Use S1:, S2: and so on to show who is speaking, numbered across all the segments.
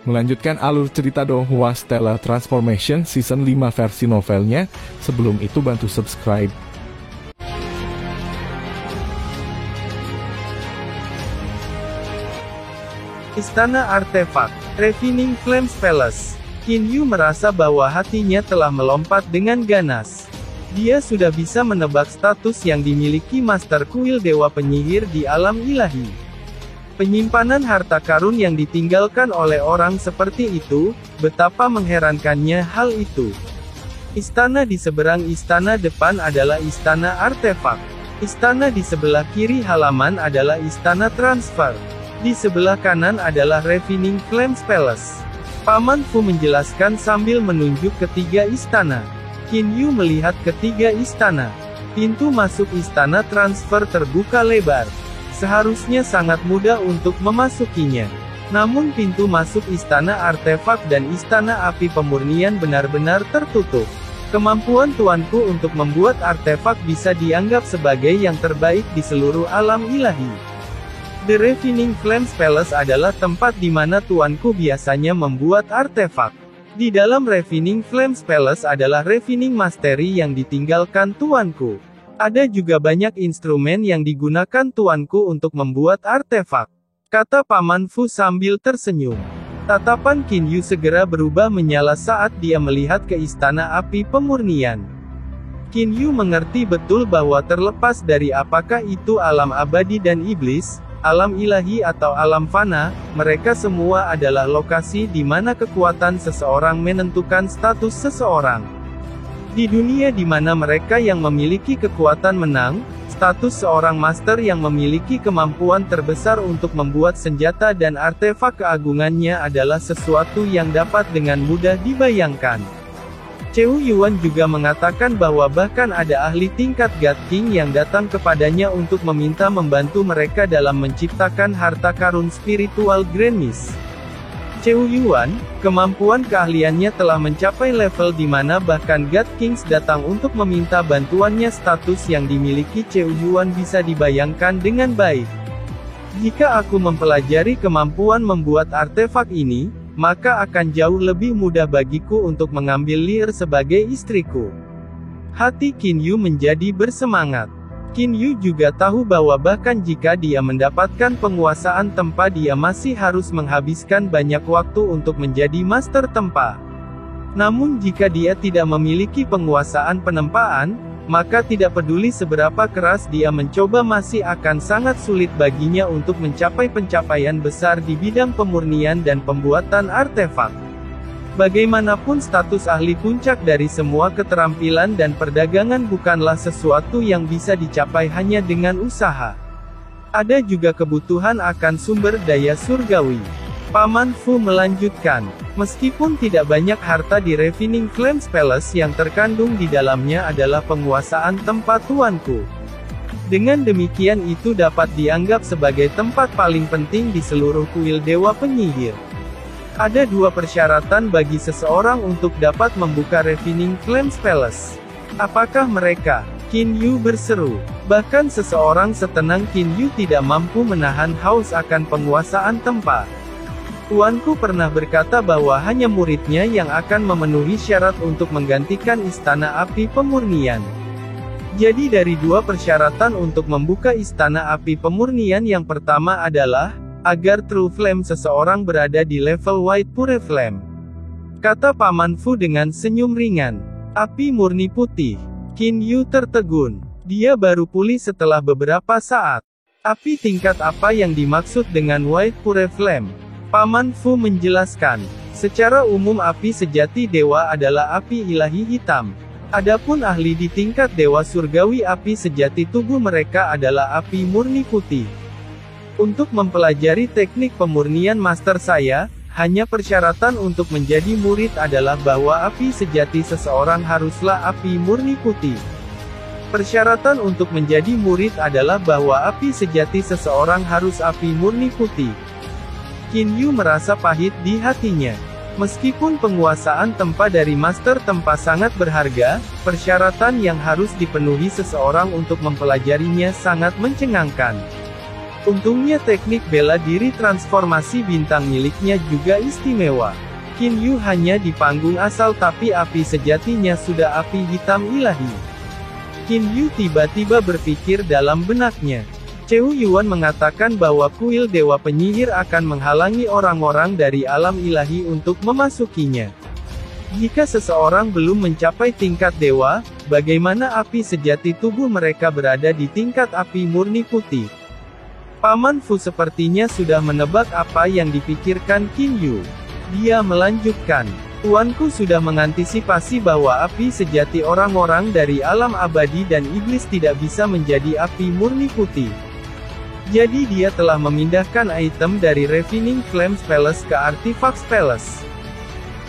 S1: Melanjutkan alur cerita Donghua Stellar Transformation Season 5 versi novelnya. Sebelum itu bantu subscribe.
S2: Istana Artefak, Refining Flames Palace. Qin Yu merasa bahwa hatinya telah melompat dengan ganas. Dia sudah bisa menebak status yang dimiliki Master Kuil Dewa Penyihir di alam ilahi. Penyimpanan harta karun yang ditinggalkan oleh orang seperti itu, betapa mengherankannya hal itu. Istana di seberang istana depan adalah Istana Artefak. Istana di sebelah kiri halaman adalah Istana Transfer. Di sebelah kanan adalah Refining Flames Palace. Paman Fu menjelaskan sambil menunjuk ketiga istana. Qin Yu melihat ketiga istana. Pintu masuk Istana Transfer terbuka lebar. Seharusnya sangat mudah untuk memasukinya. Namun pintu masuk Istana Artefak dan Istana Api Pemurnian benar-benar tertutup. Kemampuan tuanku untuk membuat artefak bisa dianggap sebagai yang terbaik di seluruh alam ilahi. The Refining Flames Palace adalah tempat di mana tuanku biasanya membuat artefak. Di dalam Refining Flames Palace adalah Refining Mastery yang ditinggalkan tuanku. Ada juga banyak instrumen yang digunakan tuanku untuk membuat artefak, kata Paman Fu sambil tersenyum. Tatapan Qin Yu segera berubah menyala saat dia melihat ke Istana Api Pemurnian. Qin Yu mengerti betul bahwa terlepas dari apakah itu alam abadi dan iblis, alam ilahi atau alam fana, mereka semua adalah lokasi di mana kekuatan seseorang menentukan status seseorang. Di dunia di mana mereka yang memiliki kekuatan menang, status seorang master yang memiliki kemampuan terbesar untuk membuat senjata dan artefak keagungannya adalah sesuatu yang dapat dengan mudah dibayangkan. Cheu Yuan juga mengatakan bahwa bahkan ada ahli tingkat God King yang datang kepadanya untuk meminta membantu mereka dalam menciptakan harta karun spiritual Grand Mist. Cheu Yuan, kemampuan keahliannya telah mencapai level di mana bahkan God Kings datang untuk meminta bantuannya. Status yang dimiliki Cheu Yuan bisa dibayangkan dengan baik. Jika aku mempelajari kemampuan membuat artefak ini, maka akan jauh lebih mudah bagiku untuk mengambil Leer sebagai istriku. Hati Qin Yu menjadi bersemangat. Qin Yu juga tahu bahwa bahkan jika dia mendapatkan penguasaan tempa, dia masih harus menghabiskan banyak waktu untuk menjadi master tempa. Namun jika dia tidak memiliki penguasaan penempaan, maka tidak peduli seberapa keras dia mencoba masih akan sangat sulit baginya untuk mencapai pencapaian besar di bidang pemurnian dan pembuatan artefak. Bagaimanapun status ahli puncak dari semua keterampilan dan perdagangan bukanlah sesuatu yang bisa dicapai hanya dengan usaha. Ada juga kebutuhan akan sumber daya surgawi. Paman Fu melanjutkan, meskipun tidak banyak harta di Refining Flames Palace, yang terkandung di dalamnya adalah penguasaan tempat tuanku. Dengan demikian itu dapat dianggap sebagai tempat paling penting di seluruh kuil Dewa Penyihir. Ada dua persyaratan bagi seseorang untuk dapat membuka Refining Flames Palace. Apakah mereka? Qin Yu berseru. Bahkan seseorang setenang Qin Yu tidak mampu menahan haus akan penguasaan tempa. Tuanku pernah berkata bahwa hanya muridnya yang akan memenuhi syarat untuk menggantikan Istana Api Pemurnian. Jadi dari dua persyaratan untuk membuka Istana Api Pemurnian, yang pertama adalah agar True Flame seseorang berada di level White Pure Flame, kata Paman Fu dengan senyum ringan. Api murni putih. Qin Yu tertegun. Dia baru pulih setelah beberapa saat. Api tingkat apa yang dimaksud dengan White Pure Flame? Paman Fu menjelaskan. Secara umum api sejati dewa adalah api ilahi hitam. Adapun ahli di tingkat dewa surgawi, api sejati tubuh mereka adalah api murni putih. Untuk mempelajari teknik pemurnian master saya, hanya persyaratan untuk menjadi murid adalah bahwa api sejati seseorang haruslah api murni putih. Persyaratan untuk menjadi murid adalah bahwa api sejati seseorang harus api murni putih. Qin Yu merasa pahit di hatinya. Meskipun penguasaan tempa dari master tempa sangat berharga, persyaratan yang harus dipenuhi seseorang untuk mempelajarinya sangat mencengangkan. Untungnya teknik bela diri transformasi bintang miliknya juga istimewa. Qin Yu hanya di panggung asal tapi api sejatinya sudah api hitam ilahi. Qin Yu tiba-tiba berpikir dalam benaknya. Cheu Yuan mengatakan bahwa kuil Dewa Penyihir akan menghalangi orang-orang dari alam ilahi untuk memasukinya. Jika seseorang belum mencapai tingkat dewa, bagaimana api sejati tubuh mereka berada di tingkat api murni putih? Paman Fu sepertinya sudah menebak apa yang dipikirkan Qin Yu. Dia melanjutkan, Tuanku sudah mengantisipasi bahwa api sejati orang-orang dari alam abadi dan iblis tidak bisa menjadi api murni putih. Jadi dia telah memindahkan item dari Refining Flames Palace ke Artifacts Palace.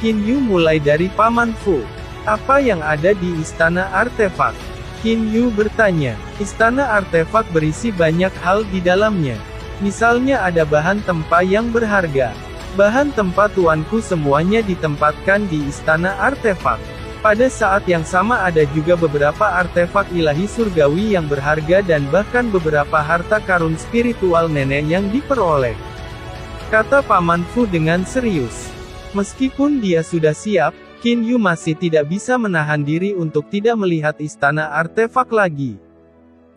S2: Qin Yu mulai dari Paman Fu. Apa yang ada di Istana Artefak? Qin Yu bertanya. Istana Artefak berisi banyak hal di dalamnya. Misalnya ada bahan tempa yang berharga. Bahan tempa tuanku semuanya ditempatkan di Istana Artefak. Pada saat yang sama ada juga beberapa artefak ilahi surgawi yang berharga dan bahkan beberapa harta karun spiritual nenek yang diperoleh. Kata Paman Fu dengan serius. Meskipun dia sudah siap, Qin Yu masih tidak bisa menahan diri untuk tidak melihat istana artefak lagi.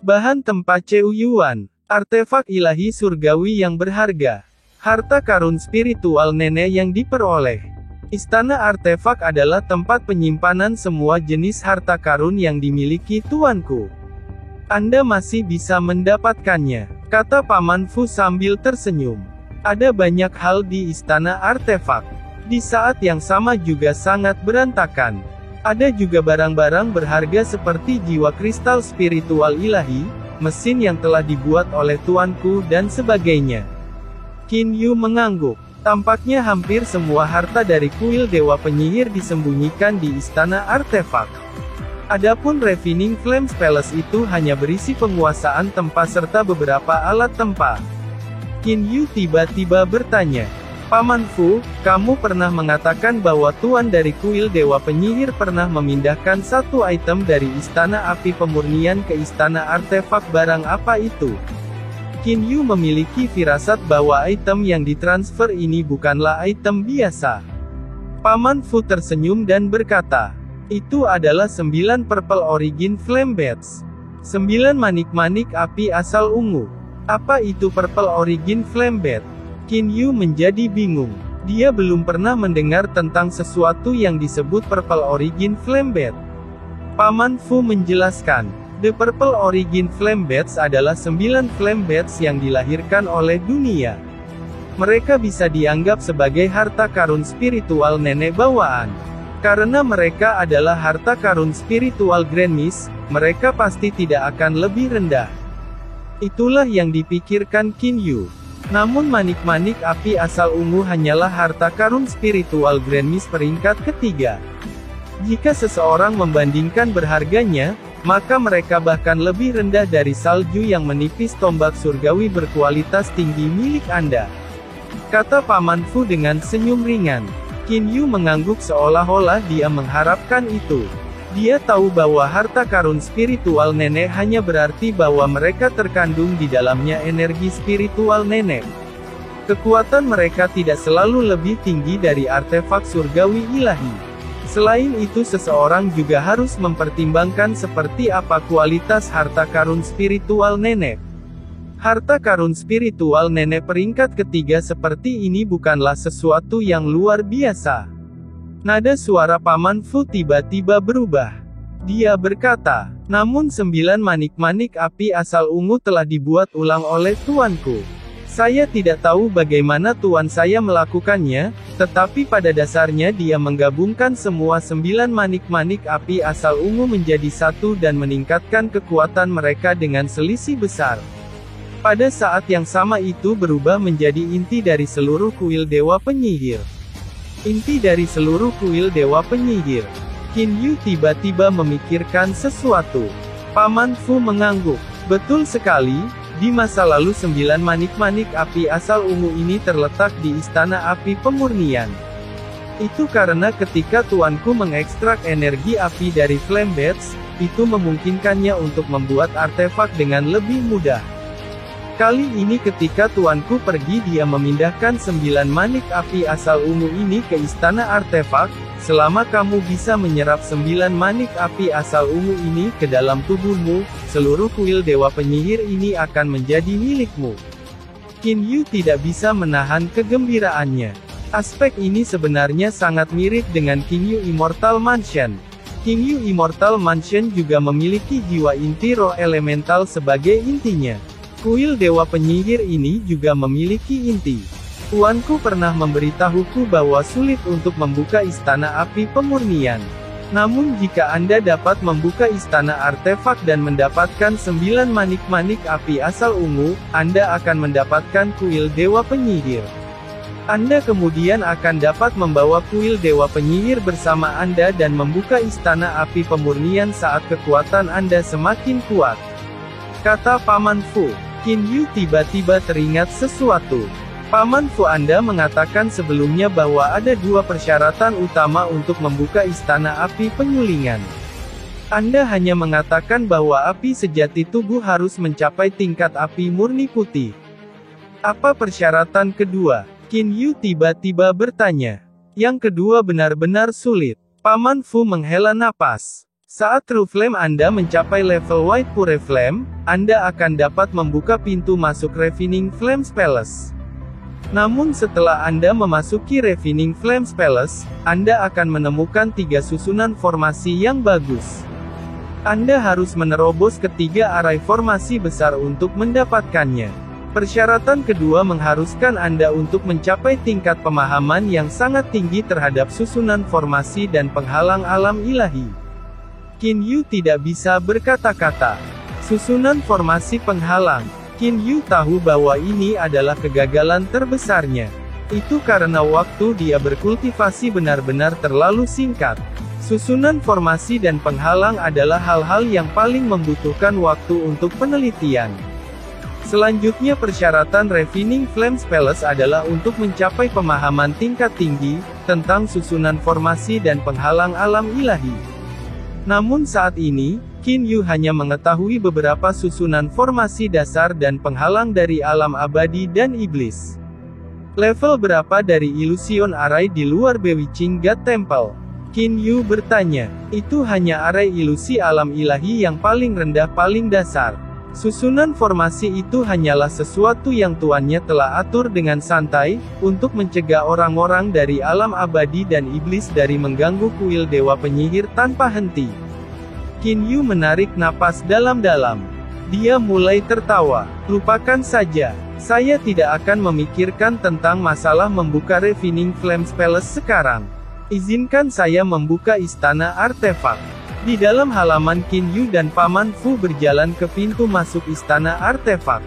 S2: Bahan tempa Cheu Yuan, artefak ilahi surgawi yang berharga, harta karun spiritual nenek yang diperoleh. Istana artefak adalah tempat penyimpanan semua jenis harta karun yang dimiliki tuanku. Anda masih bisa mendapatkannya, kata Paman Fu sambil tersenyum. Ada banyak hal di istana artefak. Di saat yang sama juga sangat berantakan. Ada juga barang-barang berharga seperti jiwa kristal spiritual ilahi, mesin yang telah dibuat oleh tuanku dan sebagainya. Qin Yu mengangguk. Tampaknya hampir semua harta dari kuil Dewa Penyihir disembunyikan di istana artefak. Adapun Refining Flames Palace itu hanya berisi penguasaan tempa serta beberapa alat tempa. Qin Yu tiba-tiba bertanya. Paman Fu, kamu pernah mengatakan bahwa tuan dari kuil Dewa Penyihir pernah memindahkan satu item dari Istana Api Pemurnian ke Istana Artefak. Barang apa itu? Qin Yu memiliki firasat bahwa item yang ditransfer ini bukanlah item biasa. Paman Fu tersenyum dan berkata, itu adalah 9 Purple Origin Flame Bats. 9 manik-manik api asal ungu. Apa itu Purple Origin Flame Bat? Qin Yu menjadi bingung. Dia belum pernah mendengar tentang sesuatu yang disebut Purple Origin Flame Bat. Paman Fu menjelaskan, The Purple Origin Flame Bats adalah 9 Flame Bats yang dilahirkan oleh dunia. Mereka bisa dianggap sebagai harta karun spiritual nenek bawaan. Karena mereka adalah harta karun spiritual Grand Mist, mereka pasti tidak akan lebih rendah. Itulah yang dipikirkan Qin Yu. Namun manik-manik api asal ungu hanyalah harta karun spiritual Grand Mist peringkat ketiga. Jika seseorang membandingkan berharganya, maka mereka bahkan lebih rendah dari salju yang menipis tombak surgawi berkualitas tinggi milik Anda. Kata Paman Fu dengan senyum ringan. Qin Yu mengangguk seolah-olah dia mengharapkan itu. Dia tahu bahwa harta karun spiritual nenek hanya berarti bahwa mereka terkandung di dalamnya energi spiritual nenek. Kekuatan mereka tidak selalu lebih tinggi dari artefak surgawi ilahi. Selain itu seseorang juga harus mempertimbangkan seperti apa kualitas harta karun spiritual nenek. Harta karun spiritual nenek peringkat ketiga seperti ini bukanlah sesuatu yang luar biasa. Nada suara Paman Fu tiba-tiba berubah. Dia berkata, namun 9 manik-manik api asal ungu telah dibuat ulang oleh tuanku. Saya tidak tahu bagaimana tuan saya melakukannya, tetapi pada dasarnya dia menggabungkan semua 9 manik-manik api asal ungu menjadi satu dan meningkatkan kekuatan mereka dengan selisih besar. Pada saat yang sama itu berubah menjadi inti dari seluruh kuil Dewa Penyihir. Inti dari seluruh kuil Dewa Penyihir. Qin Yu tiba-tiba memikirkan sesuatu. Paman Fu mengangguk. Betul sekali, di masa lalu 9 manik-manik api asal ungu ini terletak di Istana Api Pemurnian. Itu karena ketika tuanku mengekstrak energi api dari Flame Bats, itu memungkinkannya untuk membuat artefak dengan lebih mudah. Kali ini ketika tuanku pergi, dia memindahkan 9 manik api asal ungu ini ke istana artefak. Selama kamu bisa menyerap 9 manik api asal ungu ini ke dalam tubuhmu, seluruh kuil dewa penyihir ini akan menjadi milikmu. Qin Yu tidak bisa menahan kegembiraannya. Aspek ini sebenarnya sangat mirip dengan Qin Yu Immortal Mansion. Qin Yu Immortal Mansion juga memiliki jiwa inti roh elemental sebagai intinya. Kuil dewa penyihir ini juga memiliki inti. Tuanku pernah memberitahuku bahwa sulit untuk membuka istana api pemurnian. Namun jika Anda dapat membuka istana artefak dan mendapatkan 9 manik-manik api asal ungu, Anda akan mendapatkan kuil dewa penyihir. Anda kemudian akan dapat membawa kuil dewa penyihir bersama Anda dan membuka istana api pemurnian saat kekuatan Anda semakin kuat, kata Paman Fu. Qin Yu tiba-tiba teringat sesuatu. Paman Fu Anda mengatakan sebelumnya bahwa ada 2 persyaratan utama untuk membuka istana api penyulingan. Anda hanya mengatakan bahwa api sejati tubuh harus mencapai tingkat api murni putih. Apa persyaratan kedua? Qin Yu tiba-tiba bertanya. Yang kedua benar-benar sulit. Paman Fu menghela napas. Saat True Flame Anda mencapai level White Pure Flame, Anda akan dapat membuka pintu masuk Refining Flames Palace. Namun setelah Anda memasuki Refining Flames Palace, Anda akan menemukan 3 susunan formasi yang bagus. Anda harus menerobos ketiga arai formasi besar untuk mendapatkannya. Persyaratan kedua mengharuskan Anda untuk mencapai tingkat pemahaman yang sangat tinggi terhadap susunan formasi dan penghalang alam ilahi. Qin Yu tidak bisa berkata-kata. Susunan formasi penghalang. Qin Yu tahu bahwa ini adalah kegagalan terbesarnya. Itu karena waktu dia berkultivasi benar-benar terlalu singkat. Susunan formasi dan penghalang adalah hal-hal yang paling membutuhkan waktu untuk penelitian. Selanjutnya persyaratan Refining Flames Palace adalah untuk mencapai pemahaman tingkat tinggi, tentang susunan formasi dan penghalang alam ilahi. Namun saat ini, Qin Yu hanya mengetahui beberapa susunan formasi dasar dan penghalang dari alam abadi dan iblis. Level berapa dari Illusion Array di luar Bewitching God Temple? Qin Yu bertanya. Itu hanya arai ilusi alam ilahi yang paling rendah paling dasar. Susunan formasi itu hanyalah sesuatu yang tuannya telah atur dengan santai, untuk mencegah orang-orang dari alam abadi dan iblis dari mengganggu kuil dewa penyihir tanpa henti. Qin Yu menarik napas dalam-dalam. Dia mulai tertawa. Lupakan saja. Saya tidak akan memikirkan tentang masalah membuka Refining Flames Palace sekarang. Izinkan saya membuka istana artefak. Di dalam halaman, Qin Yu dan Paman Fu berjalan ke pintu masuk istana artefak.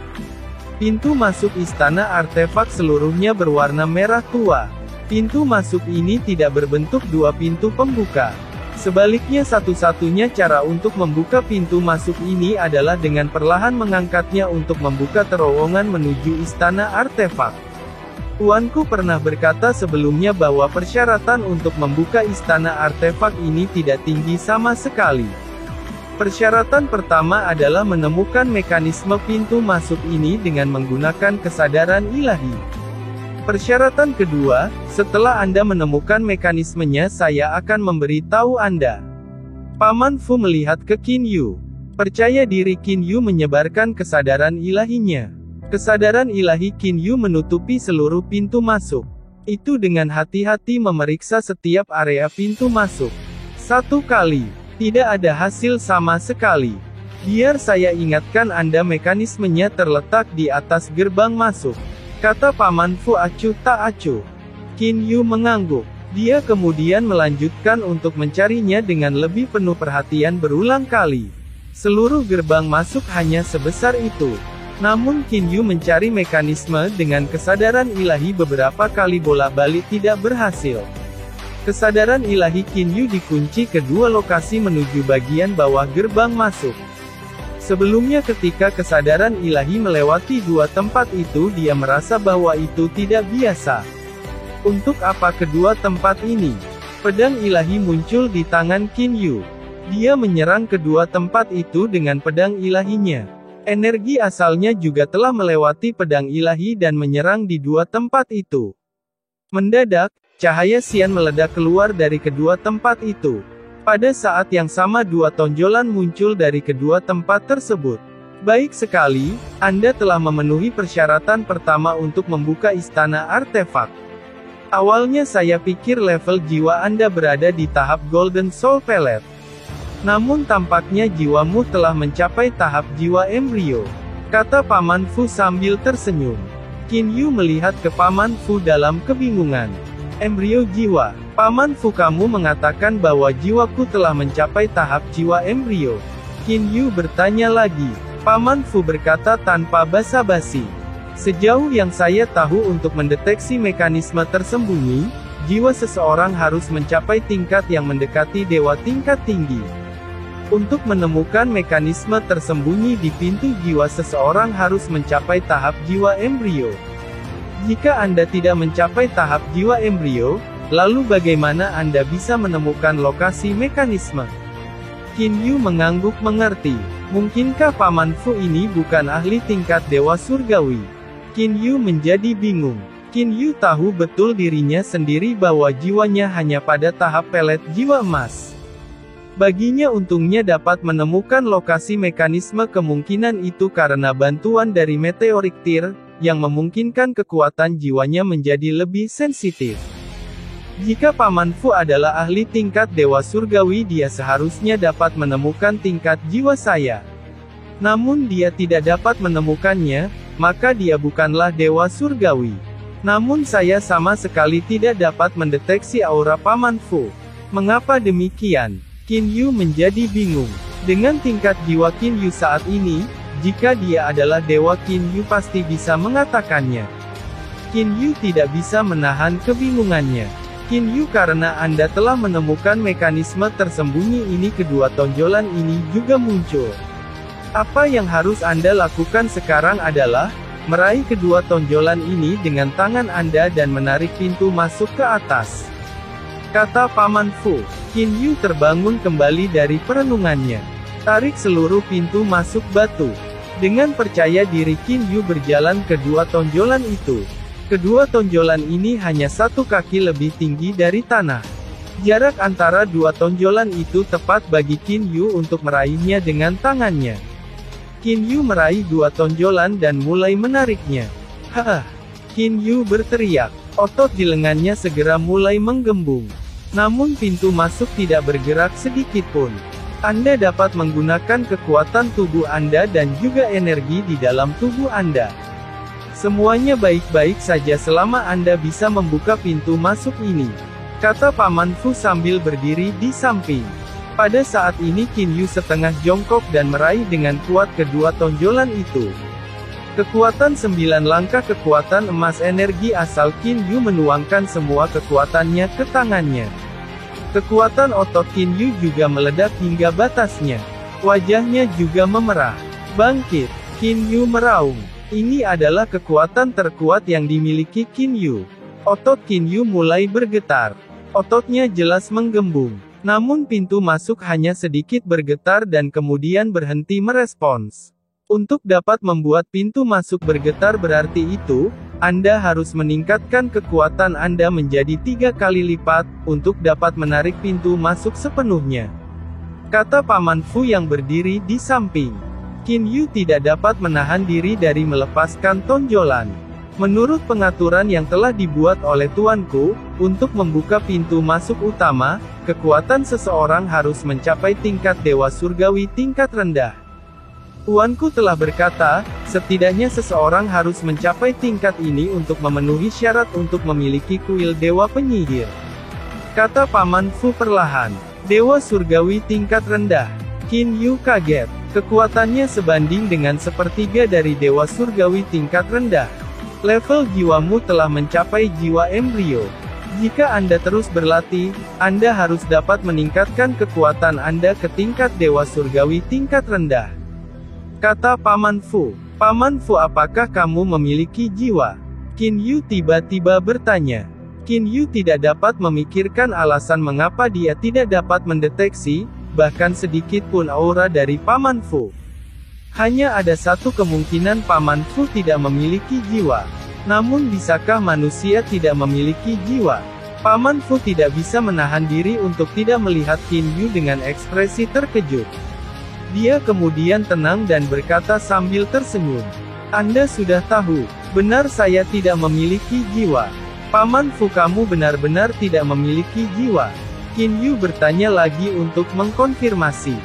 S2: Pintu masuk istana artefak seluruhnya berwarna merah tua. Pintu masuk ini tidak berbentuk 2 pintu pembuka. Sebaliknya satu-satunya cara untuk membuka pintu masuk ini adalah dengan perlahan mengangkatnya untuk membuka terowongan menuju istana artefak. Tuanku pernah berkata sebelumnya bahwa persyaratan untuk membuka istana artefak ini tidak tinggi sama sekali. Persyaratan pertama adalah menemukan mekanisme pintu masuk ini dengan menggunakan kesadaran ilahi. Persyaratan kedua, setelah Anda menemukan mekanismenya saya akan memberitahu Anda. Paman Fu melihat ke Qin Yu. Percaya diri Qin Yu menyebarkan kesadaran ilahinya. Kesadaran ilahi Qin Yu menutupi seluruh pintu masuk. Itu dengan hati-hati memeriksa setiap area pintu masuk. 1 kali. Tidak ada hasil sama sekali. Biar saya ingatkan Anda, mekanismenya terletak di atas gerbang masuk, kata Paman Fu acuh tak acuh. Qin Yu mengangguk. Dia kemudian melanjutkan untuk mencarinya dengan lebih penuh perhatian berulang kali. Seluruh gerbang masuk hanya sebesar itu. Namun Qin Yu mencari mekanisme dengan kesadaran ilahi beberapa kali bolak-balik tidak berhasil. Kesadaran ilahi Qin Yu dikunci kedua lokasi menuju bagian bawah gerbang masuk. Sebelumnya ketika kesadaran ilahi melewati 2 tempat itu, dia merasa bahwa itu tidak biasa. Untuk apa kedua tempat ini? Pedang ilahi muncul di tangan Qin Yu. Dia menyerang kedua tempat itu dengan pedang ilahinya. Energi asalnya juga telah melewati pedang ilahi dan menyerang di dua tempat itu. Mendadak, cahaya sian meledak keluar dari kedua tempat itu. Pada saat yang sama dua tonjolan muncul dari kedua tempat tersebut. Baik sekali, Anda telah memenuhi persyaratan pertama untuk membuka istana artefak. Awalnya saya pikir level jiwa Anda berada di tahap Golden Soul Pellet. Namun tampaknya jiwamu telah mencapai tahap jiwa embrio, kata Paman Fu sambil tersenyum. Qin Yu melihat ke Paman Fu dalam kebingungan. Embrio jiwa. Paman Fu, kamu mengatakan bahwa jiwaku telah mencapai tahap jiwa embrio. Qin Yu bertanya lagi. Paman Fu berkata tanpa basa-basi. Sejauh yang saya tahu untuk mendeteksi mekanisme tersembunyi, jiwa seseorang harus mencapai tingkat yang mendekati dewa tingkat tinggi. Untuk menemukan mekanisme tersembunyi di pintu jiwa seseorang harus mencapai tahap jiwa embrio. Jika Anda tidak mencapai tahap jiwa embrio, lalu bagaimana Anda bisa menemukan lokasi mekanisme? Qin Yu mengangguk mengerti. Mungkinkah Paman Fu ini bukan ahli tingkat dewa surgawi? Qin Yu menjadi bingung. Qin Yu tahu betul dirinya sendiri bahwa jiwanya hanya pada tahap pelet jiwa emas. Baginya untungnya dapat menemukan lokasi mekanisme kemungkinan itu karena bantuan dari meteorik tir, yang memungkinkan kekuatan jiwanya menjadi lebih sensitif. Jika Paman Fu adalah ahli tingkat dewa surgawi, dia seharusnya dapat menemukan tingkat jiwa saya. Namun dia tidak dapat menemukannya, maka dia bukanlah dewa surgawi. Namun saya sama sekali tidak dapat mendeteksi aura Paman Fu. Mengapa demikian? Qin Yu menjadi bingung. Dengan tingkat jiwa Qin Yu saat ini, jika dia adalah dewa, Qin Yu pasti bisa mengatakannya. Qin Yu tidak bisa menahan kebingungannya. Qin Yu, karena Anda telah menemukan mekanisme tersembunyi ini, kedua tonjolan ini juga muncul. Apa yang harus Anda lakukan sekarang adalah meraih kedua tonjolan ini dengan tangan Anda dan menarik pintu masuk ke atas, kata Paman Fu. Qin Yu terbangun kembali dari perenungannya. Tarik seluruh pintu masuk batu. Dengan percaya diri Qin Yu berjalan ke dua tonjolan itu. Kedua tonjolan ini hanya 1 kaki lebih tinggi dari tanah. Jarak antara dua tonjolan itu tepat bagi Qin Yu untuk meraihnya dengan tangannya. Qin Yu meraih dua tonjolan dan mulai menariknya. Haha! Qin Yu berteriak. Otot di lengannya segera mulai menggembung. Namun pintu masuk tidak bergerak sedikit pun. Anda dapat menggunakan kekuatan tubuh Anda dan juga energi di dalam tubuh Anda. Semuanya baik-baik saja selama Anda bisa membuka pintu masuk ini, kata Paman Fu sambil berdiri di samping. Pada saat ini Qin Yu setengah jongkok dan meraih dengan kuat kedua tonjolan itu. Kekuatan 9 langkah kekuatan emas energi asal Qin Yu menuangkan semua kekuatannya ke tangannya. Kekuatan otot Qin Yu juga meledak hingga batasnya. Wajahnya juga memerah. Bangkit! Qin Yu meraung. Ini adalah kekuatan terkuat yang dimiliki Qin Yu. Otot Qin Yu mulai bergetar. Ototnya jelas menggembung. Namun pintu masuk hanya sedikit bergetar dan kemudian berhenti merespons. Untuk dapat membuat pintu masuk bergetar berarti itu, Anda harus meningkatkan kekuatan Anda menjadi 3 kali lipat, untuk dapat menarik pintu masuk sepenuhnya, kata Paman Fu yang berdiri di samping. Qin Yu tidak dapat menahan diri dari melepaskan tonjolan. Menurut pengaturan yang telah dibuat oleh tuanku, untuk membuka pintu masuk utama, kekuatan seseorang harus mencapai tingkat dewa surgawi tingkat rendah. Tuanku telah berkata, setidaknya seseorang harus mencapai tingkat ini untuk memenuhi syarat untuk memiliki kuil dewa penyihir, kata Paman Fu perlahan. Dewa surgawi tingkat rendah. Qin Yu kaget. Kekuatannya sebanding dengan sepertiga dari dewa surgawi tingkat rendah. Level jiwamu telah mencapai jiwa embrio. Jika Anda terus berlatih, Anda harus dapat meningkatkan kekuatan Anda ke tingkat dewa surgawi tingkat rendah, kata Paman Fu. Paman Fu, apakah kamu memiliki jiwa? Qin Yu tiba-tiba bertanya. Qin Yu tidak dapat memikirkan alasan mengapa dia tidak dapat mendeteksi, bahkan sedikit pun aura dari Paman Fu. Hanya ada satu kemungkinan Paman Fu tidak memiliki jiwa. Namun bisakah manusia tidak memiliki jiwa? Paman Fu tidak bisa menahan diri untuk tidak melihat Qin Yu dengan ekspresi terkejut. Dia kemudian tenang dan berkata sambil tersenyum. Anda sudah tahu, benar saya tidak memiliki jiwa. Paman Fu, kamu benar-benar tidak memiliki jiwa. Qin Yu bertanya lagi untuk mengkonfirmasi.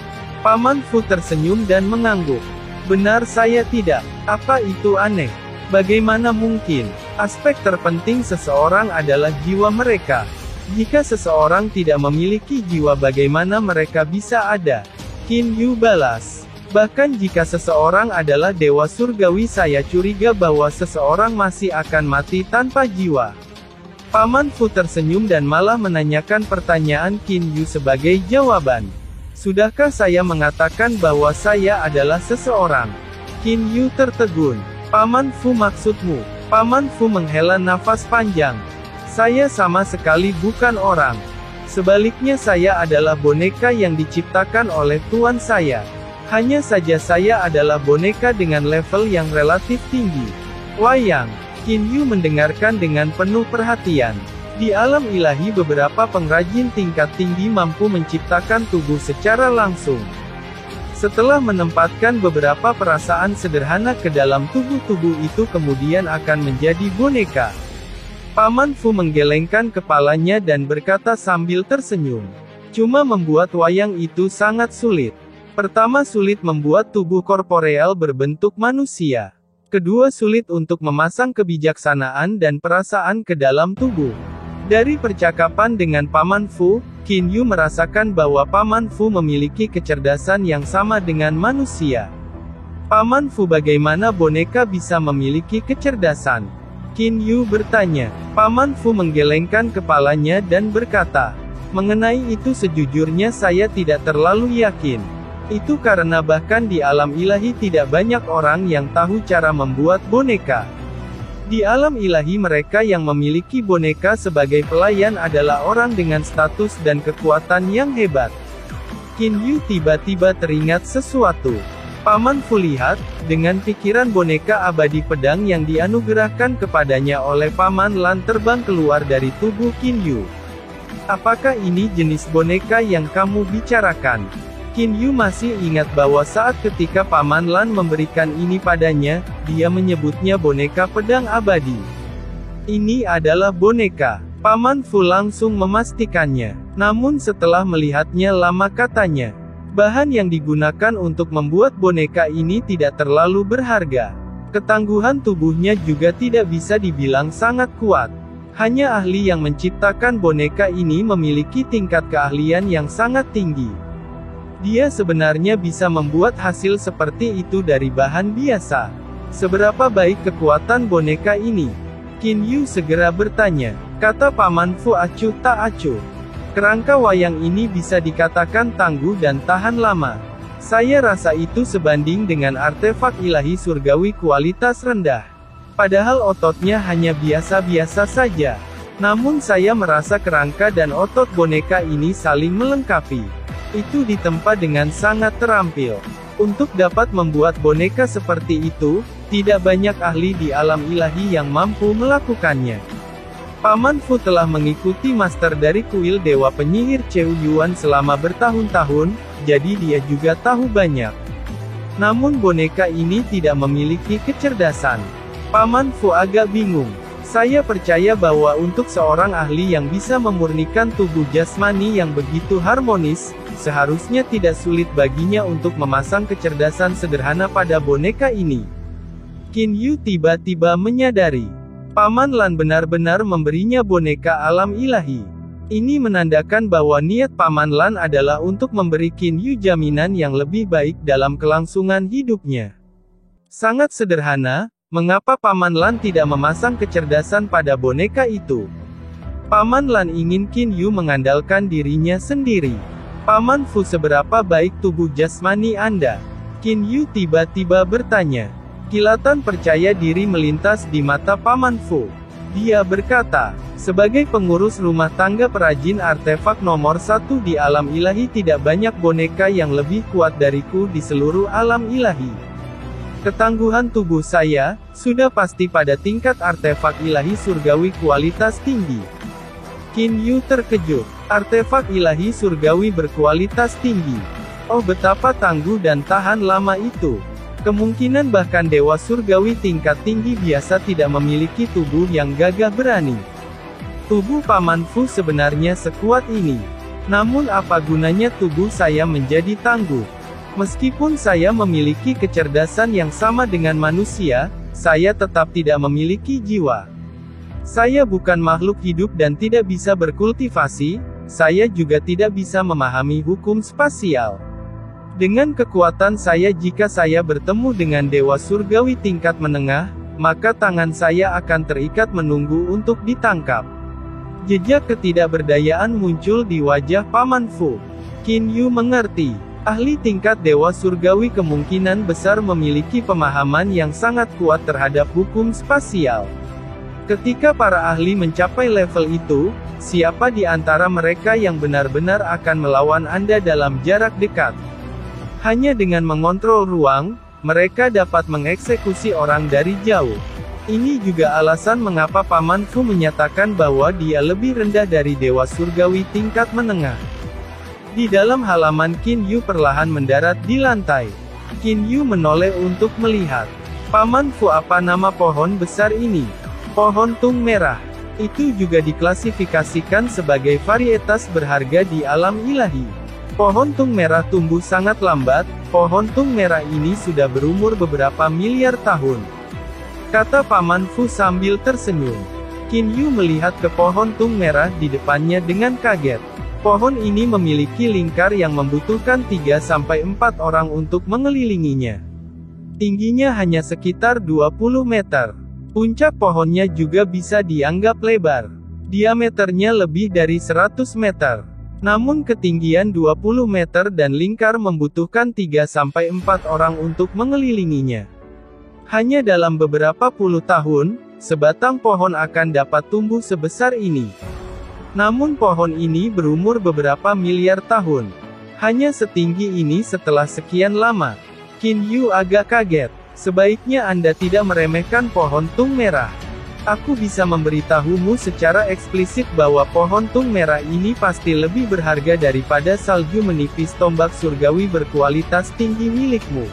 S2: Paman Fu tersenyum dan mengangguk. Benar, saya tidak. Apa itu aneh? Bagaimana mungkin? Aspek terpenting seseorang adalah jiwa mereka. Jika seseorang tidak memiliki jiwa, bagaimana mereka bisa ada? Qin Yu balas. Bahkan jika seseorang adalah dewa surgawi, saya curiga bahwa seseorang masih akan mati tanpa jiwa. Paman Fu tersenyum dan malah menanyakan pertanyaan Qin Yu sebagai jawaban. Sudahkah saya mengatakan bahwa saya adalah seseorang? Qin Yu tertegun. Paman Fu, maksudmu? Paman Fu menghela nafas panjang. Saya sama sekali bukan orang. Sebaliknya, saya adalah boneka yang diciptakan oleh tuan saya. Hanya saja saya adalah boneka dengan level yang relatif tinggi. Wayang. Qin Yu mendengarkan dengan penuh perhatian. Di alam ilahi beberapa pengrajin tingkat tinggi mampu menciptakan tubuh secara langsung. Setelah menempatkan beberapa perasaan sederhana ke dalam tubuh-tubuh itu, kemudian akan menjadi boneka. Paman Fu menggelengkan kepalanya dan berkata sambil tersenyum. Cuma membuat wayang itu sangat sulit. Pertama, sulit membuat tubuh korporeal berbentuk manusia. Kedua, sulit untuk memasang kebijaksanaan dan perasaan ke dalam tubuh. Dari percakapan dengan Paman Fu, Qin Yu merasakan bahwa Paman Fu memiliki kecerdasan yang sama dengan manusia. Paman Fu, bagaimana boneka bisa memiliki kecerdasan? Qin Yu bertanya. Paman Fu menggelengkan kepalanya dan berkata, mengenai itu sejujurnya saya tidak terlalu yakin. Itu karena bahkan di alam ilahi tidak banyak orang yang tahu cara membuat boneka. Di alam ilahi mereka yang memiliki boneka sebagai pelayan adalah orang dengan status dan kekuatan yang hebat. Qin Yu tiba-tiba teringat sesuatu. Paman Fu, lihat, dengan pikiran boneka abadi pedang yang dianugerahkan kepadanya oleh Paman Lan terbang keluar dari tubuh Qin Yu. Apakah ini jenis boneka yang kamu bicarakan? Qin Yu masih ingat bahwa saat ketika Paman Lan memberikan ini padanya, dia menyebutnya boneka pedang abadi. Ini adalah boneka. Paman Fu langsung memastikannya. Namun setelah melihatnya lama, katanya, bahan yang digunakan untuk membuat boneka ini tidak terlalu berharga. Ketangguhan tubuhnya juga tidak bisa dibilang sangat kuat. Hanya ahli yang menciptakan boneka ini memiliki tingkat keahlian yang sangat tinggi. Dia sebenarnya bisa membuat hasil seperti itu dari bahan biasa. Seberapa baik kekuatan boneka ini? Qin Yu segera bertanya. Kata Paman Fu acuh tak acuh. Kerangka wayang ini bisa dikatakan tangguh dan tahan lama. Saya rasa itu sebanding dengan artefak ilahi surgawi kualitas rendah. Padahal ototnya hanya biasa-biasa saja. Namun saya merasa kerangka dan otot boneka ini saling melengkapi. Itu ditempa dengan sangat terampil. Untuk dapat membuat boneka seperti itu, tidak banyak ahli di alam ilahi yang mampu melakukannya. Paman Fu telah mengikuti master dari kuil Dewa Penyihir Cheu Yuan selama bertahun-tahun, jadi dia juga tahu banyak. Namun boneka ini tidak memiliki kecerdasan. Paman Fu agak bingung. Saya percaya bahwa untuk seorang ahli yang bisa memurnikan tubuh jasmani yang begitu harmonis, seharusnya tidak sulit baginya untuk memasang kecerdasan sederhana pada boneka ini. Qin Yu tiba-tiba menyadari. Paman Lan benar-benar memberinya boneka alam ilahi. Ini menandakan bahwa niat Paman Lan adalah untuk memberi Qin Yu jaminan yang lebih baik dalam kelangsungan hidupnya. Sangat sederhana. Mengapa Paman Lan tidak memasang kecerdasan pada boneka itu? Paman Lan ingin Qin Yu mengandalkan dirinya sendiri. Paman Fu, seberapa baik tubuh jasmani Anda? Qin Yu tiba-tiba bertanya. Kilatan percaya diri melintas di mata Paman Fu. Dia berkata, sebagai pengurus rumah tangga perajin artefak nomor 1 di alam ilahi, tidak banyak boneka yang lebih kuat dariku di seluruh alam ilahi. Ketangguhan tubuh saya, sudah pasti pada tingkat artefak ilahi surgawi kualitas tinggi. Qin Yu terkejut. Artefak ilahi surgawi berkualitas tinggi. Oh betapa tangguh dan tahan lama itu. Kemungkinan bahkan dewa surgawi tingkat tinggi biasa tidak memiliki tubuh yang gagah berani. Tubuh Paman Fu sebenarnya sekuat ini. Namun apa gunanya tubuh saya menjadi tangguh? Meskipun saya memiliki kecerdasan yang sama dengan manusia, saya tetap tidak memiliki jiwa. Saya bukan makhluk hidup dan tidak bisa berkultivasi, saya juga tidak bisa memahami hukum spasial. Dengan kekuatan saya jika saya bertemu dengan dewa surgawi tingkat menengah, maka tangan saya akan terikat menunggu untuk ditangkap. Jejak ketidakberdayaan muncul di wajah Paman Fu. Qin Yu mengerti. Ahli tingkat dewa surgawi kemungkinan besar memiliki pemahaman yang sangat kuat terhadap hukum spasial. Ketika para ahli mencapai level itu, siapa di antara mereka yang benar-benar akan melawan Anda dalam jarak dekat? Hanya dengan mengontrol ruang, mereka dapat mengeksekusi orang dari jauh. Ini juga alasan mengapa Paman Fu menyatakan bahwa dia lebih rendah dari dewa surgawi tingkat menengah. Di dalam halaman Qin Yu perlahan mendarat di lantai. Qin Yu menoleh untuk melihat. Paman Fu, apa nama pohon besar ini? Pohon tung merah. Itu juga diklasifikasikan sebagai varietas berharga di alam ilahi. Pohon tung merah tumbuh sangat lambat, pohon tung merah ini sudah berumur beberapa miliar tahun. Kata Paman Fu sambil tersenyum. Qin Yu melihat ke pohon tung merah di depannya dengan kaget. Pohon ini memiliki lingkar yang membutuhkan 3-4 orang untuk mengelilinginya. Tingginya hanya sekitar 20 meter. Puncak pohonnya juga bisa dianggap lebar. Diameternya lebih dari 100 meter. Namun ketinggian 20 meter dan lingkar membutuhkan 3-4 orang untuk mengelilinginya. Hanya dalam beberapa puluh tahun, sebatang pohon akan dapat tumbuh sebesar ini. Namun pohon ini berumur beberapa miliar tahun. Hanya setinggi ini setelah sekian lama. Qin Yu agak kaget. Sebaiknya Anda tidak meremehkan pohon tung merah. Aku bisa memberitahumu secara eksplisit bahwa pohon tung merah ini pasti lebih berharga daripada salju menipis tombak surgawi berkualitas tinggi milikmu.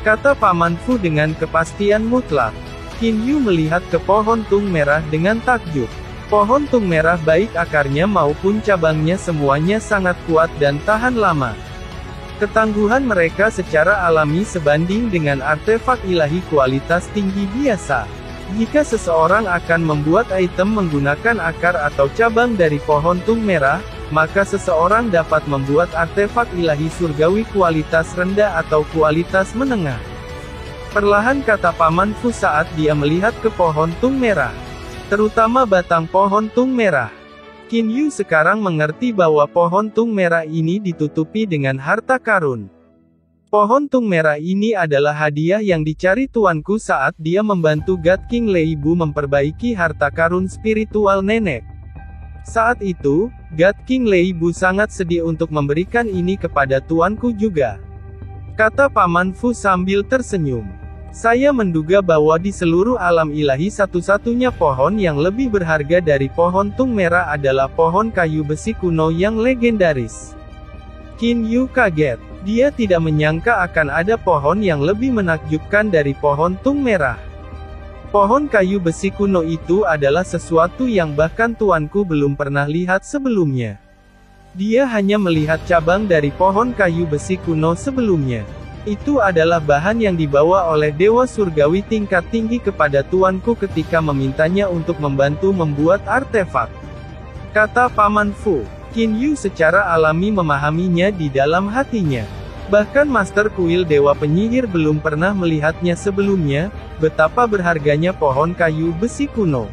S2: Kata Paman Fu dengan kepastian mutlak. Qin Yu melihat ke pohon tung merah dengan takjub. Pohon tung merah baik akarnya maupun cabangnya semuanya sangat kuat dan tahan lama. Ketangguhan mereka secara alami sebanding dengan artefak ilahi kualitas tinggi biasa. Jika seseorang akan membuat item menggunakan akar atau cabang dari pohon tung merah, maka seseorang dapat membuat artefak ilahi surgawi kualitas rendah atau kualitas menengah. Perlahan kata Paman Fu saat dia melihat ke pohon tung merah. Terutama batang pohon tung merah. Qin Yu sekarang mengerti bahwa pohon tung merah ini ditutupi dengan harta karun. Pohon tung merah ini adalah hadiah yang dicari tuanku saat dia membantu God King Lei Bu memperbaiki harta karun spiritual nenek. Saat itu, God King Lei Bu sangat sedih untuk memberikan ini kepada tuanku juga. Kata Paman Fu sambil tersenyum. Saya menduga bahwa di seluruh alam ilahi satu-satunya pohon yang lebih berharga dari pohon tung merah adalah pohon kayu besi kuno yang legendaris. Qin Yu kaget. Dia tidak menyangka akan ada pohon yang lebih menakjubkan dari pohon tung merah. Pohon kayu besi kuno itu adalah sesuatu yang bahkan tuanku belum pernah lihat sebelumnya. Dia hanya melihat cabang dari pohon kayu besi kuno sebelumnya. Itu adalah bahan yang dibawa oleh dewa surgawi tingkat tinggi kepada tuanku ketika memintanya untuk membantu membuat artefak. Kata Paman Fu. Qin Yu secara alami memahaminya di dalam hatinya. Bahkan Master Kuil Dewa Penyihir belum pernah melihatnya sebelumnya, betapa berharganya pohon kayu besi kuno.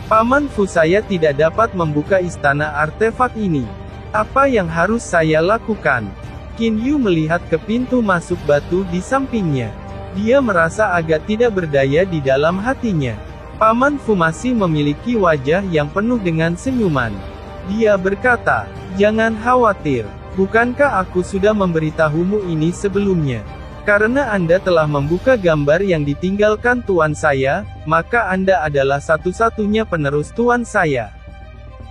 S2: Paman Fu, saya tidak dapat membuka istana artefak ini. Apa yang harus saya lakukan? Qin Yu melihat ke pintu masuk batu di sampingnya. Dia merasa agak tidak berdaya di dalam hatinya. Paman Fu masih memiliki wajah yang penuh dengan senyuman. Dia berkata, "Jangan khawatir. Bukankah aku sudah memberitahumu ini sebelumnya? Karena Anda telah membuka gambar yang ditinggalkan Tuan saya, maka Anda adalah satu-satunya penerus Tuan saya.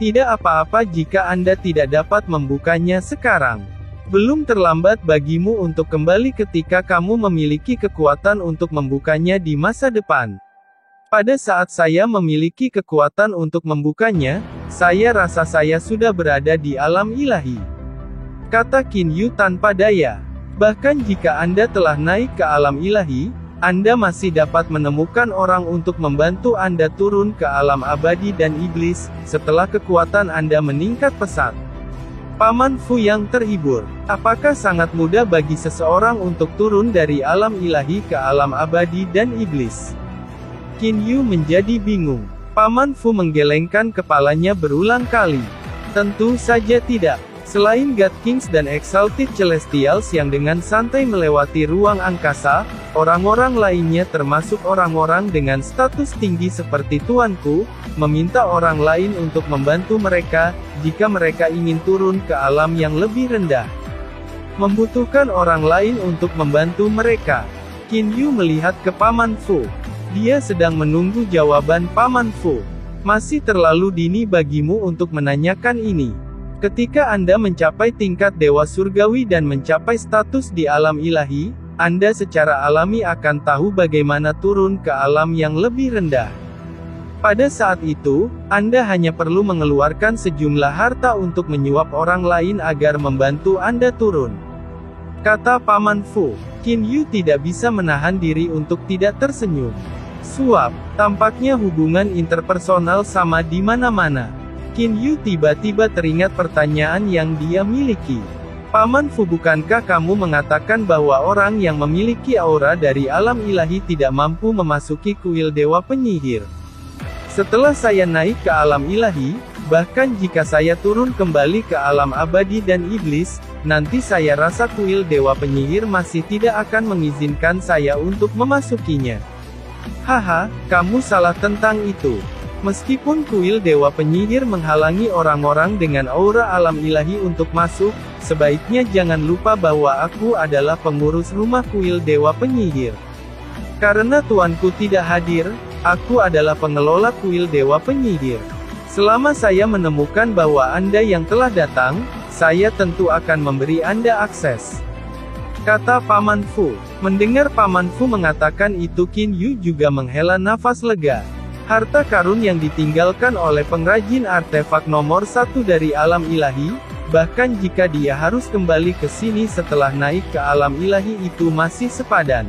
S2: Tidak apa-apa jika Anda tidak dapat membukanya sekarang. Belum terlambat bagimu untuk kembali ketika kamu memiliki kekuatan untuk membukanya di masa depan. Pada saat saya memiliki kekuatan untuk membukanya, saya rasa saya sudah berada di alam ilahi. Kata Qin Yu tanpa daya. Bahkan jika Anda telah naik ke alam ilahi, Anda masih dapat menemukan orang untuk membantu Anda turun ke alam abadi dan iblis, setelah kekuatan Anda meningkat pesat. Paman Fu yang terhibur. Apakah sangat mudah bagi seseorang untuk turun dari alam ilahi ke alam abadi dan iblis? Qin Yu menjadi bingung. Paman Fu menggelengkan kepalanya berulang kali. Tentu saja tidak. Selain God Kings dan Exalted Celestials yang dengan santai melewati ruang angkasa, orang-orang lainnya termasuk orang-orang dengan status tinggi seperti tuanku, meminta orang lain untuk membantu mereka, jika mereka ingin turun ke alam yang lebih rendah. Membutuhkan orang lain untuk membantu mereka. Qin Yu melihat ke Paman Fu. Dia sedang menunggu jawaban Paman Fu. Masih terlalu dini bagimu untuk menanyakan ini. Ketika Anda mencapai tingkat Dewa Surgawi dan mencapai status di alam ilahi, Anda secara alami akan tahu bagaimana turun ke alam yang lebih rendah. Pada saat itu, Anda hanya perlu mengeluarkan sejumlah harta untuk menyuap orang lain agar membantu Anda turun. Kata Paman Fu. Qin Yu tidak bisa menahan diri untuk tidak tersenyum. Suap, tampaknya hubungan interpersonal sama di mana-mana. Qin Yu tiba-tiba teringat pertanyaan yang dia miliki. Paman Fu, bukankah kamu mengatakan bahwa orang yang memiliki aura dari alam ilahi tidak mampu memasuki kuil Dewa Penyihir? Setelah saya naik ke alam ilahi, bahkan jika saya turun kembali ke alam abadi dan iblis, nanti saya rasa kuil Dewa Penyihir masih tidak akan mengizinkan saya untuk memasukinya. Haha, kamu salah tentang itu. Meskipun kuil Dewa Penyihir menghalangi orang-orang dengan aura alam ilahi untuk masuk, sebaiknya jangan lupa bahwa aku adalah pengurus rumah kuil Dewa Penyihir. Karena tuanku tidak hadir, aku adalah pengelola kuil Dewa Penyihir. Selama saya menemukan bahwa Anda yang telah datang, saya tentu akan memberi Anda akses. Kata Paman Fu. Mendengar Paman Fu mengatakan itu, Qin Yu juga menghela nafas lega. Harta karun yang ditinggalkan oleh pengrajin artefak nomor 1 dari alam ilahi, bahkan jika dia harus kembali ke sini setelah naik ke alam ilahi, itu masih sepadan.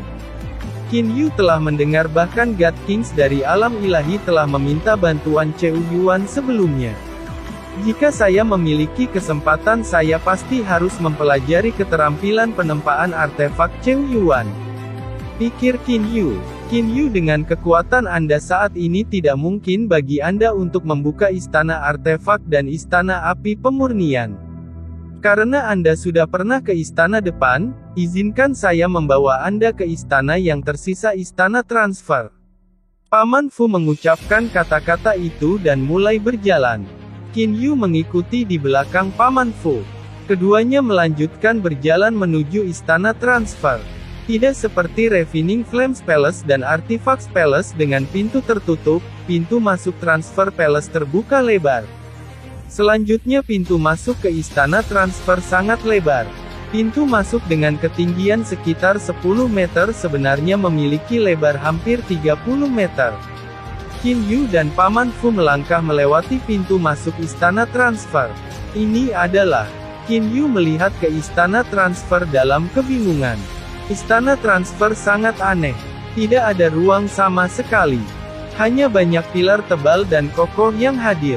S2: Qin Yu telah mendengar bahkan God Kings dari alam ilahi telah meminta bantuan Cheu Yuan sebelumnya. Jika saya memiliki kesempatan, saya pasti harus mempelajari keterampilan penempaan artefak Cheu Yuan. Pikir Qin Yu. Qin Yu, dengan kekuatan Anda saat ini tidak mungkin bagi Anda untuk membuka istana artefak dan istana api pemurnian. Karena Anda sudah pernah ke istana depan, izinkan saya membawa Anda ke istana yang tersisa, istana transfer. Paman Fu mengucapkan kata-kata itu dan mulai berjalan. Qin Yu mengikuti di belakang Paman Fu. Keduanya melanjutkan berjalan menuju istana transfer. Tidak seperti Refining Flames Palace dan Artifacts Palace dengan pintu tertutup, pintu masuk Transfer Palace terbuka lebar. Selanjutnya pintu masuk ke istana transfer sangat lebar. Pintu masuk dengan ketinggian sekitar 10 meter sebenarnya memiliki lebar hampir 30 meter. Qin Yu dan Paman Fu melangkah melewati pintu masuk istana transfer. Ini adalah. Qin Yu melihat ke istana transfer dalam kebingungan. Istana transfer sangat aneh. Tidak ada ruang sama sekali. Hanya banyak pilar tebal dan kokoh yang hadir.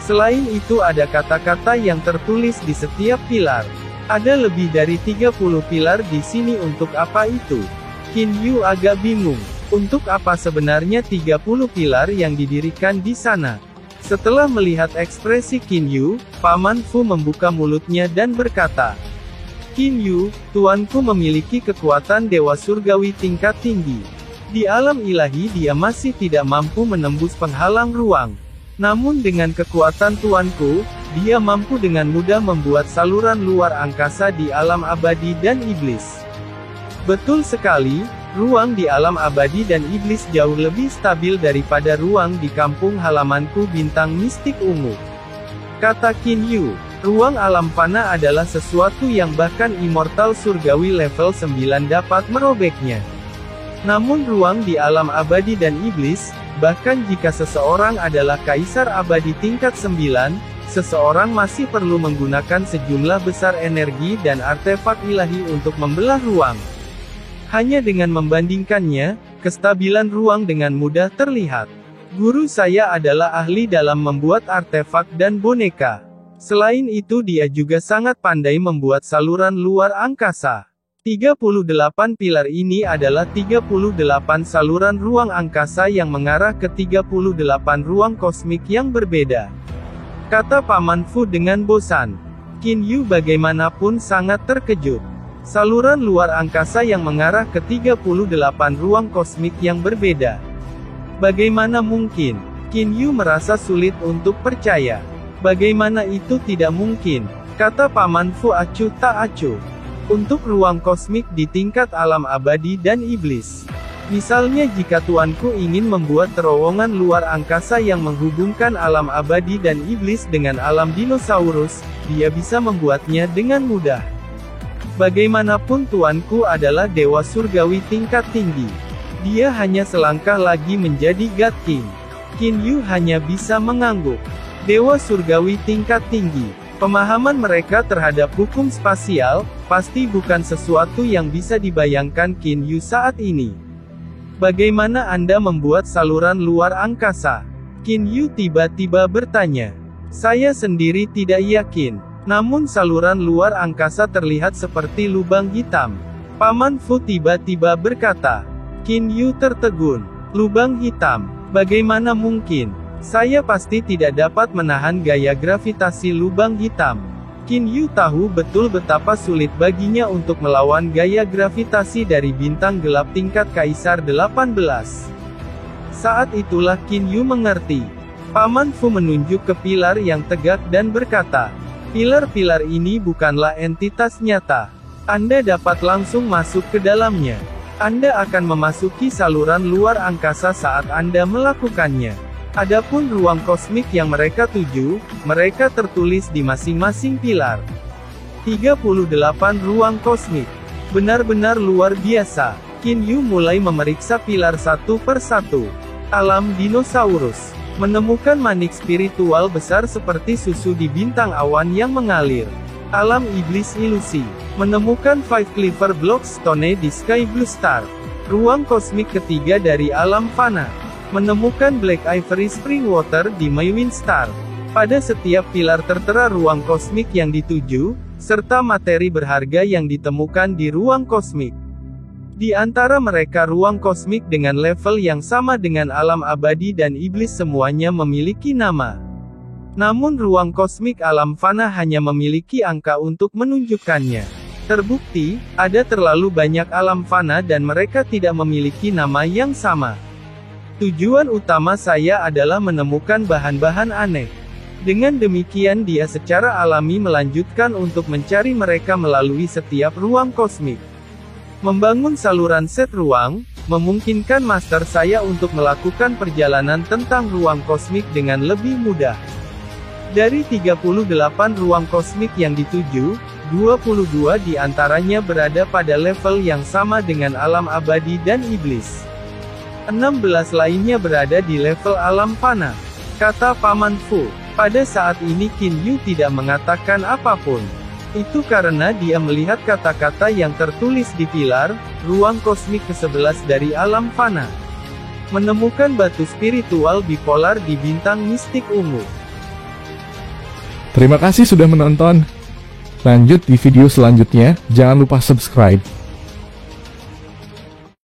S2: Selain itu ada kata-kata yang tertulis di setiap pilar. Ada lebih dari 30 pilar di sini, untuk apa itu? Qin Yu agak bingung. Untuk apa sebenarnya 30 pilar yang didirikan di sana? Setelah melihat ekspresi Qin Yu, Paman Fu membuka mulutnya dan berkata, Qin Yu, tuanku memiliki kekuatan Dewa Surgawi tingkat tinggi. Di alam ilahi dia masih tidak mampu menembus penghalang ruang. Namun dengan kekuatan tuanku, dia mampu dengan mudah membuat saluran luar angkasa di alam abadi dan iblis. Betul sekali, ruang di alam abadi dan iblis jauh lebih stabil daripada ruang di kampung halamanku bintang mistik ungu. Kata Qin Yu, ruang alam fana adalah sesuatu yang bahkan immortal surgawi level 9 dapat merobeknya. Namun ruang di alam abadi dan iblis, bahkan jika seseorang adalah kaisar abadi tingkat 9, seseorang masih perlu menggunakan sejumlah besar energi dan artefak ilahi untuk membelah ruang. Hanya dengan membandingkannya, kestabilan ruang dengan mudah terlihat. Guru saya adalah ahli dalam membuat artefak dan boneka. Selain itu dia juga sangat pandai membuat saluran luar angkasa. 38 pilar ini adalah 38 saluran ruang angkasa yang mengarah ke 38 ruang kosmik yang berbeda. Kata Paman Fu dengan bosan. Qin Yu bagaimanapun sangat terkejut. Saluran luar angkasa yang mengarah ke 38 ruang kosmik yang berbeda. Bagaimana mungkin? Qin Yu merasa sulit untuk percaya. Bagaimana itu tidak mungkin? Kata Paman Fu acuh tak acuh. Untuk ruang kosmik di tingkat alam abadi dan iblis. Misalnya jika tuanku ingin membuat terowongan luar angkasa yang menghubungkan alam abadi dan iblis dengan alam dinosaurus, dia bisa membuatnya dengan mudah. Bagaimanapun tuanku adalah dewa surgawi tingkat tinggi. Dia hanya selangkah lagi menjadi God King. Qin Yu hanya bisa mengangguk. Dewa surgawi tingkat tinggi. Pemahaman mereka terhadap hukum spasial, pasti bukan sesuatu yang bisa dibayangkan Qin Yu saat ini. Bagaimana Anda membuat saluran luar angkasa? Qin Yu tiba-tiba bertanya. Saya sendiri tidak yakin. Namun saluran luar angkasa terlihat seperti lubang hitam. Paman Fu tiba-tiba berkata. Qin Yu tertegun. Lubang hitam. Bagaimana mungkin? Saya pasti tidak dapat menahan gaya gravitasi lubang hitam. Qin Yu tahu betul betapa sulit baginya untuk melawan gaya gravitasi dari bintang gelap tingkat Kaisar 18. Saat itulah Qin Yu mengerti. Paman Fu menunjuk ke pilar yang tegak dan berkata, pilar-pilar ini bukanlah entitas nyata. Anda dapat langsung masuk ke dalamnya. Anda akan memasuki saluran luar angkasa saat Anda melakukannya. Adapun ruang kosmik yang mereka tuju, mereka tertulis di masing-masing pilar. 38 ruang kosmik. Benar-benar luar biasa. Qin Yu mulai memeriksa pilar satu per satu. Alam dinosaurus. Menemukan manik spiritual besar seperti susu di bintang awan yang mengalir. Alam iblis ilusi. Menemukan Five Cleaver Blocks Stone di Sky Blue Star. Ruang kosmik ketiga dari alam fana. Menemukan Black Ivory Spring Water di Maywin Star. Pada setiap pilar tertera ruang kosmik yang dituju, serta materi berharga yang ditemukan di ruang kosmik. Di antara mereka ruang kosmik dengan level yang sama dengan alam abadi dan iblis semuanya memiliki nama. Namun ruang kosmik alam fana hanya memiliki angka untuk menunjukkannya. Terbukti, ada terlalu banyak alam fana dan mereka tidak memiliki nama yang sama. Tujuan utama saya adalah menemukan bahan-bahan aneh. Dengan demikian dia secara alami melanjutkan untuk mencari mereka melalui setiap ruang kosmik. Membangun saluran set ruang, memungkinkan master saya untuk melakukan perjalanan tentang ruang kosmik dengan lebih mudah. Dari 38 ruang kosmik yang dituju, 22 di antaranya berada pada level yang sama dengan alam abadi dan iblis. 16 lainnya berada di level alam fana. Kata Paman Fu. Pada saat ini Qin Yu tidak mengatakan apapun. Itu karena dia melihat kata-kata yang tertulis di pilar, ruang kosmik ke-11 dari alam fana. Menemukan batu spiritual bipolar di bintang mistik ungu.
S1: Terima kasih sudah menonton. Lanjut di video selanjutnya, jangan lupa subscribe.